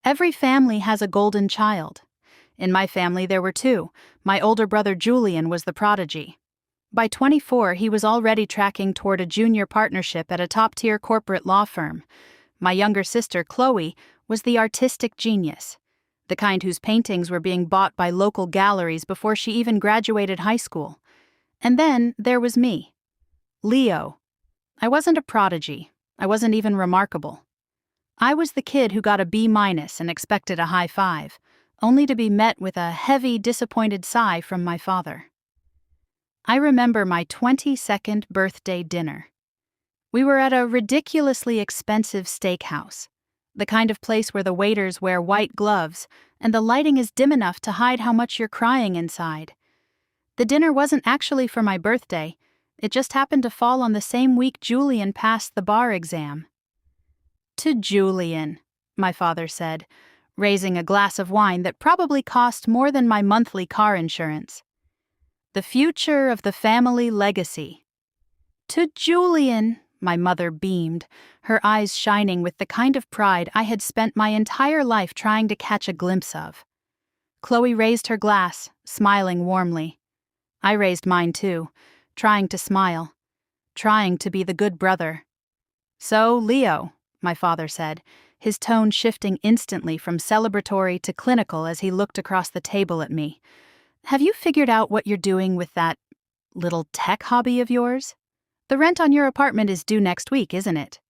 Every family has a golden child. In my family there were two. My older brother Julian was the prodigy. By 24, he was already tracking toward a junior partnership at a top-tier corporate law firm. My younger sister, Chloe, was the artistic genius, the kind whose paintings were being bought by local galleries before she even graduated high school. And then there was me, Leo. I wasn't a prodigy. I wasn't even remarkable. I was the kid who got a B- and expected a high five, only to be met with a heavy, disappointed sigh from my father. I remember my 22nd birthday dinner. We were at a ridiculously expensive steakhouse, the kind of place where the waiters wear white gloves and the lighting is dim enough to hide how much you're crying inside. The dinner wasn't actually for my birthday. It just happened to fall on the same week Julian passed the bar exam. To Julian, my father said, raising a glass of wine that probably cost more than my monthly car insurance. The future of the family legacy. To Julian, my mother beamed, her eyes shining with the kind of pride I had spent my entire life trying to catch a glimpse of. Chloe raised her glass, smiling warmly. I raised mine too, trying to smile, trying to be the good brother. So, Leo, my father said, his tone shifting instantly from celebratory to clinical as he looked across the table at me. Have you figured out what you're doing with that little tech hobby of yours? The rent on your apartment is due next week, isn't it?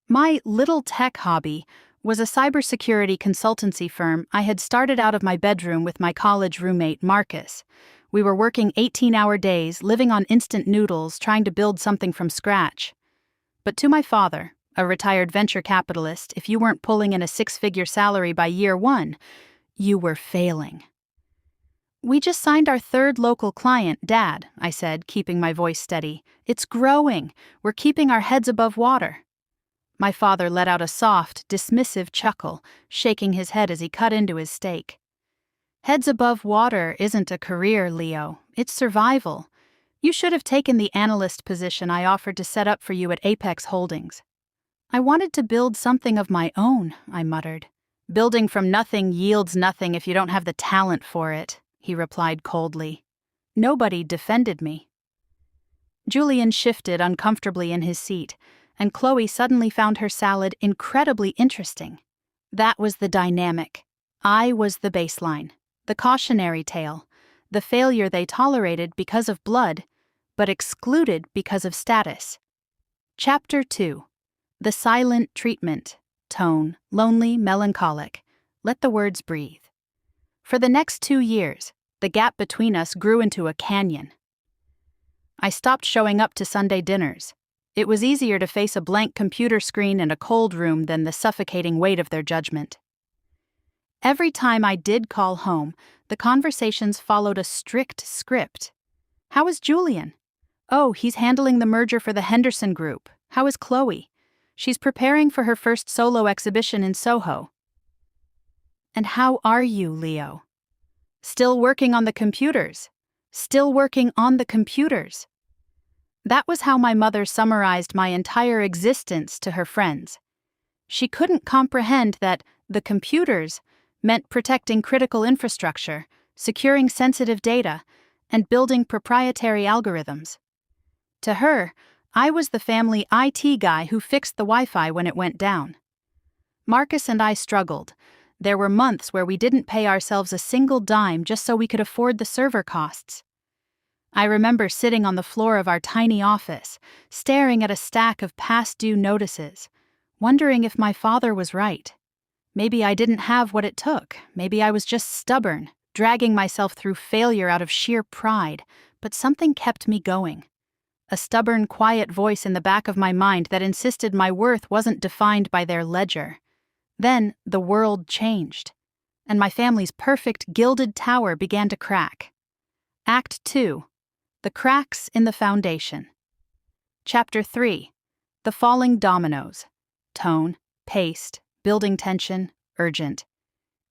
My little tech hobby was a cybersecurity consultancy firm I had started out of my bedroom with my college roommate, Marcus. We were working 18-hour days, living on instant noodles, trying to build something from scratch. But to my father, a retired venture capitalist, if you weren't pulling in a 6-figure salary by year 1, you were failing. We just signed our 3rd local client, Dad, I said, keeping my voice steady. It's growing. We're keeping our heads above water. My father let out a soft, dismissive chuckle, shaking his head as he cut into his steak. Heads above water isn't a career, Leo. It's survival. You should have taken the analyst position I offered to set up for you at Apex Holdings. I wanted to build something of my own, I muttered. Building from nothing yields nothing if you don't have the talent for it, he replied coldly. Nobody defended me. Julian shifted uncomfortably in his seat, and Chloe suddenly found her salad incredibly interesting. That was the dynamic. I was the baseline, the cautionary tale, the failure they tolerated because of blood, but excluded because of status. Chapter 2. The silent treatment. Tone, lonely, melancholic. Let the words breathe. For the next 2 years, the gap between us grew into a canyon. I stopped showing up to Sunday dinners. It was easier to face a blank computer screen and a cold room than the suffocating weight of their judgment. Every time I did call home, the conversations followed a strict script. How is Julian? Oh, he's handling the merger for the Henderson Group. How is Chloe? She's preparing for her first solo exhibition in Soho. And how are you, Leo? Still working on the computers. Still working on the computers. That was how my mother summarized my entire existence to her friends. She couldn't comprehend that the computers meant protecting critical infrastructure, securing sensitive data, and building proprietary algorithms. To her, I was the family IT guy who fixed the Wi-Fi when it went down. Marcus and I struggled. There were months where we didn't pay ourselves a single dime just so we could afford the server costs. I remember sitting on the floor of our tiny office, staring at a stack of past-due notices, wondering if my father was right. Maybe I didn't have what it took. Maybe I was just stubborn, dragging myself through failure out of sheer pride, but something kept me going. A stubborn, quiet voice in the back of my mind that insisted my worth wasn't defined by their ledger. Then the world changed, and my family's perfect gilded tower began to crack. Act 2. The cracks in the foundation. Chapter 3. The falling dominoes. Tone, paced, building tension, urgent.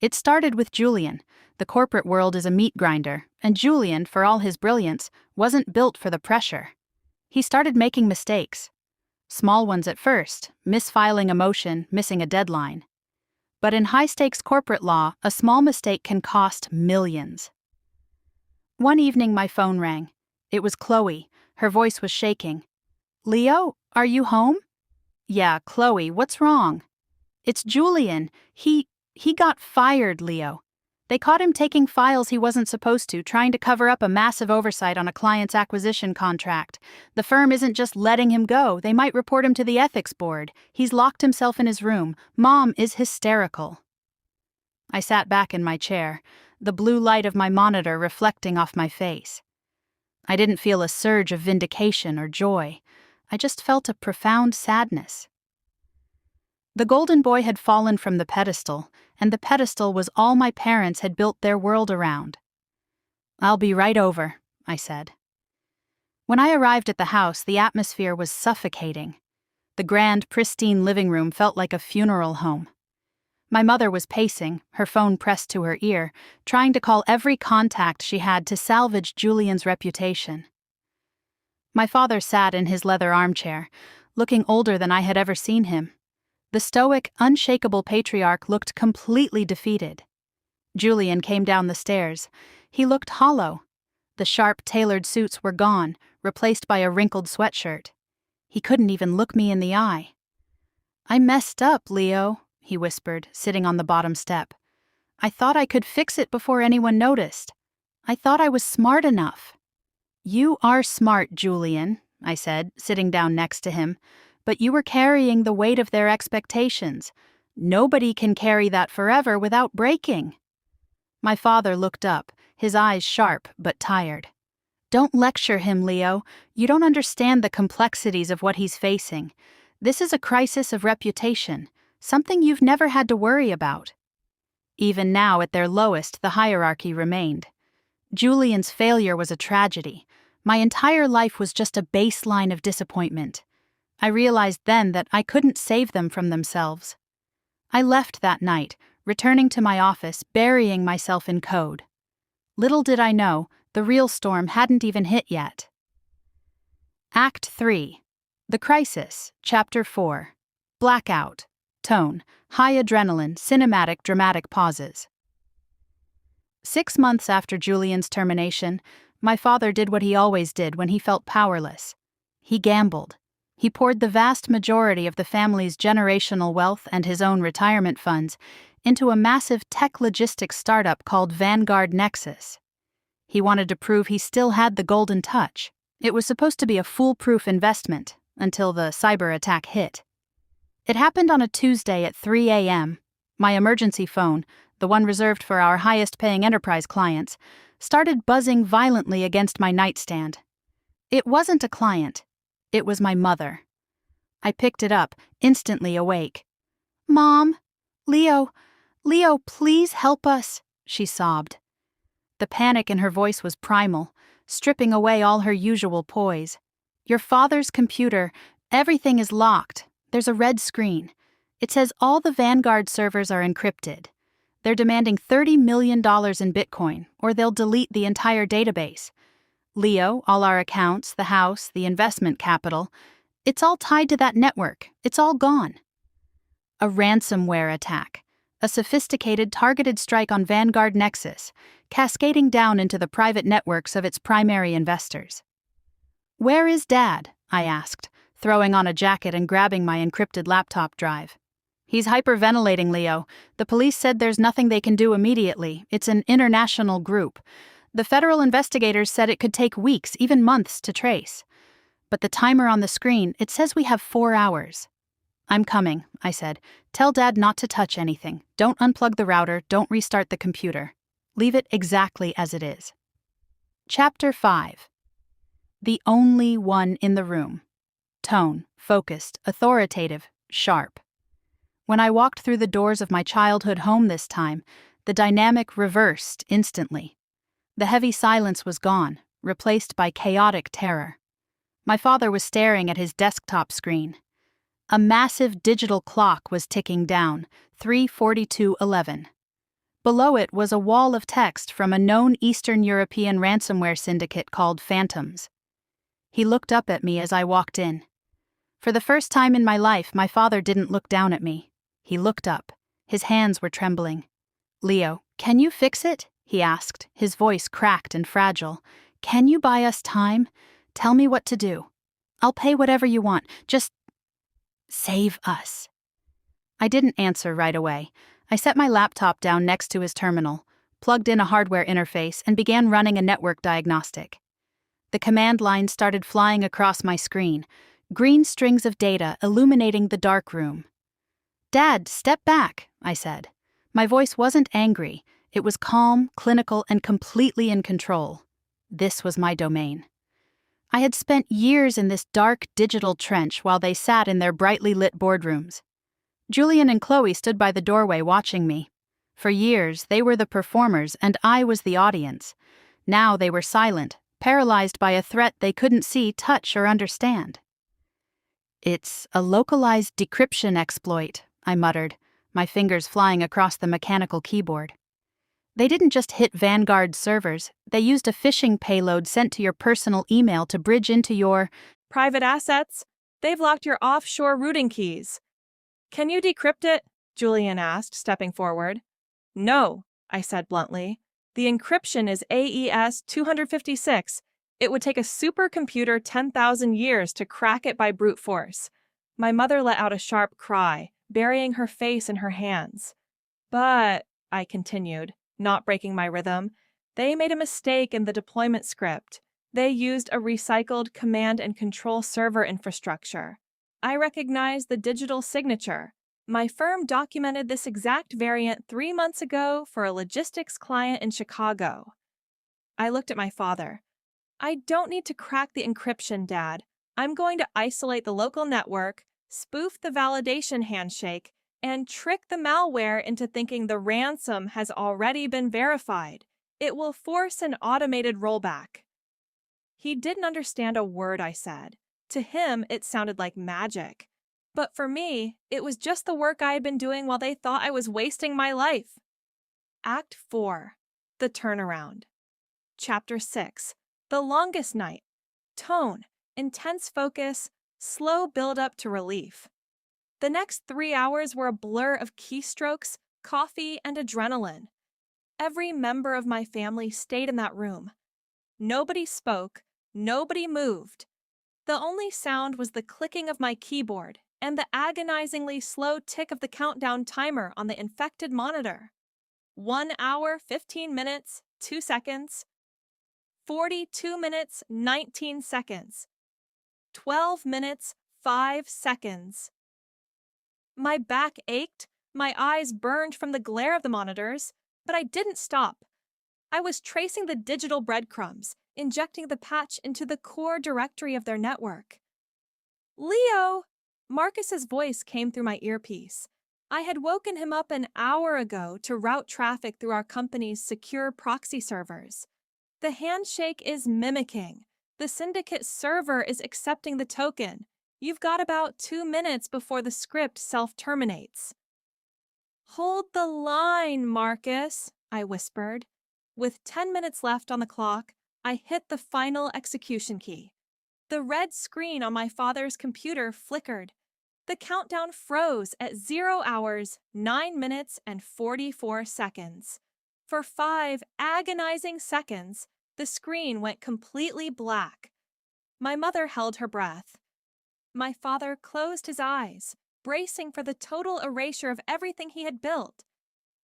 It started with Julian. The corporate world is a meat grinder, and Julian, for all his brilliance, wasn't built for the pressure. He started making mistakes. Small ones at first, misfiling a motion, missing a deadline. But in high-stakes corporate law, a small mistake can cost millions. One evening my phone rang. It was Chloe. Her voice was shaking. "Leo, are you home?" "Yeah, Chloe, what's wrong?" "It's Julian. He got fired, Leo. They caught him taking files he wasn't supposed to, trying to cover up a massive oversight on a client's acquisition contract. The firm isn't just letting him go, they might report him to the ethics board. He's locked himself in his room. Mom is hysterical." I sat back in my chair, the blue light of my monitor reflecting off my face. I didn't feel a surge of vindication or joy. I just felt a profound sadness. The golden boy had fallen from the pedestal, and the pedestal was all my parents had built their world around. "I'll be right over," I said. When I arrived at the house, the atmosphere was suffocating. The grand, pristine living room felt like a funeral home. My mother was pacing, her phone pressed to her ear, trying to call every contact she had to salvage Julian's reputation. My father sat in his leather armchair, looking older than I had ever seen him. The stoic, unshakable patriarch looked completely defeated. Julian came down the stairs. He looked hollow. The sharp, tailored suits were gone, replaced by a wrinkled sweatshirt. He couldn't even look me in the eye. "I messed up, Leo," he whispered, sitting on the bottom step. "I thought I could fix it before anyone noticed. I thought I was smart enough." "You are smart, Julian," I said, sitting down next to him. "But you were carrying the weight of their expectations. Nobody can carry that forever without breaking." My father looked up, his eyes sharp but tired. "Don't lecture him, Leo. You don't understand the complexities of what he's facing. This is a crisis of reputation, something you've never had to worry about." Even now, at their lowest, the hierarchy remained. Julian's failure was a tragedy. My entire life was just a baseline of disappointment. I realized then that I couldn't save them from themselves. I left that night, returning to my office, burying myself in code. Little did I know, the real storm hadn't even hit yet. Act 3. The Crisis, Chapter 4. Blackout. Tone. High adrenaline, cinematic, dramatic pauses. 6 months after Julian's termination, my father did what he always did when he felt powerless. He gambled. He poured the vast majority of the family's generational wealth and his own retirement funds into a massive tech logistics startup called Vanguard Nexus. He wanted to prove he still had the golden touch. It was supposed to be a foolproof investment until the cyber attack hit. It happened on a Tuesday at 3 a.m. My emergency phone, the one reserved for our highest-paying enterprise clients, started buzzing violently against my nightstand. It wasn't a client. It was my mother. I picked it up, instantly awake. "Mom, Leo, please help us," she sobbed. The panic in her voice was primal, stripping away all her usual poise. "Your father's computer, everything is locked. There's a red screen. It says all the Vanguard servers are encrypted. They're demanding $30 million in Bitcoin, or they'll delete the entire database. Leo, all our accounts, the house, the investment capital, it's all tied to that network. It's all gone." A ransomware attack. A sophisticated, targeted strike on Vanguard Nexus, cascading down into the private networks of its primary investors. "Where is Dad?" I asked, throwing on a jacket and grabbing my encrypted laptop drive. "He's hyperventilating, Leo. The police said there's nothing they can do immediately. It's an international group. The federal investigators said it could take weeks, even months, to trace. But the timer on the screen, it says we have 4 hours." "I'm coming," I said. "Tell Dad not to touch anything. Don't unplug the router, don't restart the computer. Leave it exactly as it is." Chapter 5. The only one in the room. Tone, focused, authoritative, sharp. When I walked through the doors of my childhood home this time, the dynamic reversed instantly. The heavy silence was gone, replaced by chaotic terror. My father was staring at his desktop screen. A massive digital clock was ticking down, 3:42:11. Below it was a wall of text from a known Eastern European ransomware syndicate called Phantoms. He looked up at me as I walked in. For the first time in my life, my father didn't look down at me. He looked up. His hands were trembling. "Leo, can you fix it?" he asked, his voice cracked and fragile. "Can you buy us time? Tell me what to do. I'll pay whatever you want. Just save us." I didn't answer right away. I set my laptop down next to his terminal, plugged in a hardware interface, and began running a network diagnostic. The command line started flying across my screen, green strings of data illuminating the dark room. "Dad, step back," I said. My voice wasn't angry. It was calm, clinical, and completely in control. This was my domain. I had spent years in this dark digital trench while they sat in their brightly lit boardrooms. Julian and Chloe stood by the doorway watching me. For years, they were the performers and I was the audience. Now they were silent, paralyzed by a threat they couldn't see, touch, or understand. "It's a localized decryption exploit," I muttered, my fingers flying across the mechanical keyboard. "They didn't just hit Vanguard servers, they used a phishing payload sent to your personal email to bridge into your private assets. They've locked your offshore routing keys." "Can you decrypt it?" Julian asked, stepping forward. "No," I said bluntly. "The encryption is AES 256. It would take a supercomputer 10,000 years to crack it by brute force." My mother let out a sharp cry, burying her face in her hands. "But," I continued, not breaking my rhythm, "they made a mistake in the deployment script. They used a recycled command and control server infrastructure. I recognize the digital signature. My firm documented this exact variant 3 months ago for a logistics client in Chicago." I looked at my father. "I don't need to crack the encryption, Dad. I'm going to isolate the local network, spoof the validation handshake, and trick the malware into thinking the ransom has already been verified. It will force an automated rollback." He didn't understand a word I said. To him, it sounded like magic. But for me, it was just the work I had been doing while they thought I was wasting my life. Act 4. The Turnaround. Chapter 6. The Longest Night. Tone, intense focus, slow build-up to relief. The next 3 hours were a blur of keystrokes, coffee, and adrenaline. Every member of my family stayed in that room. Nobody spoke, nobody moved. The only sound was the clicking of my keyboard and the agonizingly slow tick of the countdown timer on the infected monitor. 1 hour, 15 minutes, 2 seconds. 42 minutes, 19 seconds. 12 minutes, 5 seconds. My back ached, my eyes burned from the glare of the monitors, but I didn't stop. I was tracing the digital breadcrumbs, injecting the patch into the core directory of their network. "Leo!" Marcus's voice came through my earpiece. I had woken him up an hour ago to route traffic through our company's secure proxy servers. "The handshake is mimicking. The syndicate server is accepting the token. You've got about 2 minutes before the script self-terminates." "Hold the line, Marcus," I whispered. With 10 minutes left on the clock, I hit the final execution key. The red screen on my father's computer flickered. The countdown froze at 0 hours, 9 minutes, and 44 seconds. For 5 agonizing seconds, the screen went completely black. My mother held her breath. My father closed his eyes, bracing for the total erasure of everything he had built.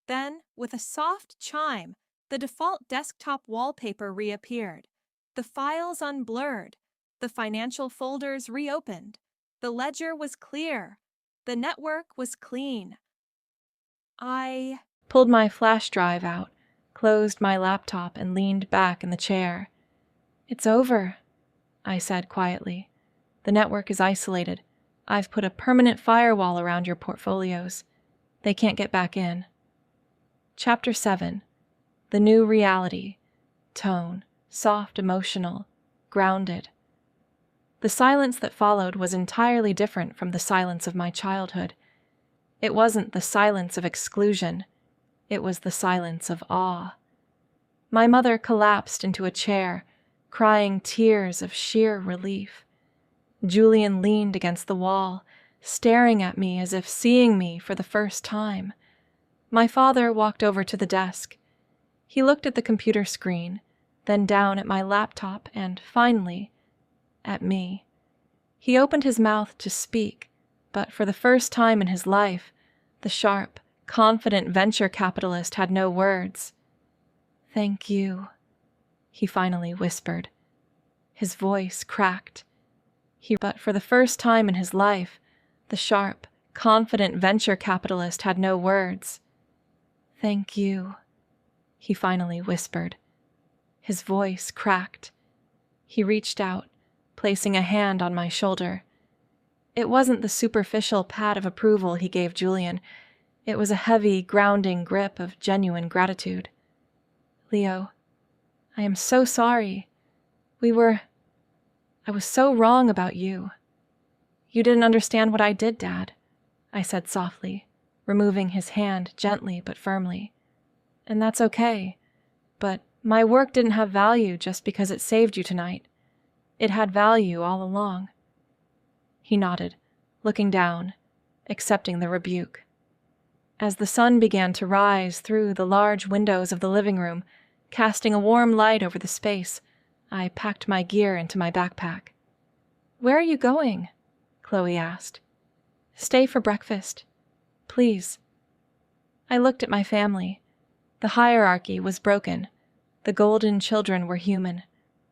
Then, with a soft chime, the default desktop wallpaper reappeared. The files unblurred. The financial folders reopened. The ledger was clear. The network was clean. I pulled my flash drive out, closed my laptop, and leaned back in the chair. "It's over," I said quietly. "The network is isolated. I've put a permanent firewall around your portfolios. They can't get back in." Chapter 7. The New Reality. Tone, soft, emotional, grounded. The silence that followed was entirely different from the silence of my childhood. It wasn't the silence of exclusion. It was the silence of awe. My mother collapsed into a chair, crying tears of sheer relief. Julian leaned against the wall, staring at me as if seeing me for the first time. My father walked over to the desk. He looked at the computer screen, then down at my laptop, and finally, at me. He opened his mouth to speak, but for the first time in his life, the sharp, confident venture capitalist had no words. "Thank you," he finally whispered. His voice cracked. But for the first time in his life, the sharp, confident venture capitalist had no words. "Thank you," he finally whispered. His voice cracked. He reached out, placing a hand on my shoulder. It wasn't the superficial pat of approval he gave Julian. It was a heavy, grounding grip of genuine gratitude. "Leo, I am so sorry. I was so wrong about you. You didn't understand what I did, Dad," I said softly, removing his hand gently but firmly. "And that's okay. But my work didn't have value just because it saved you tonight. It had value all along." He nodded, looking down, accepting the rebuke. As the sun began to rise through the large windows of the living room, casting a warm light over the space, I packed my gear into my backpack. "Where are you going?" Chloe asked. "Stay for breakfast. Please." I looked at my family. The hierarchy was broken. The golden children were human.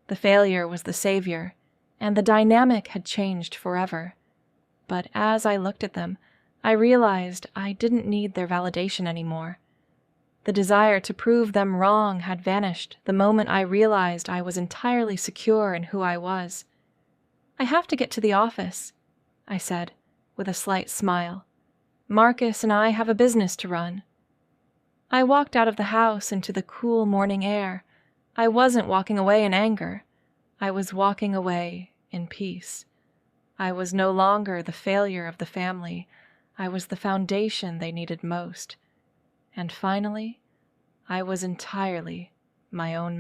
The failure was the savior, and the dynamic had changed forever. But as I looked at them, I realized I didn't need their validation anymore. The desire to prove them wrong had vanished the moment I realized I was entirely secure in who I was. "I have to get to the office," I said, with a slight smile. "Marcus and I have a business to run." I walked out of the house into the cool morning air. I wasn't walking away in anger. I was walking away in peace. I was no longer the failure of the family. I was the foundation they needed most. And finally, I was entirely my own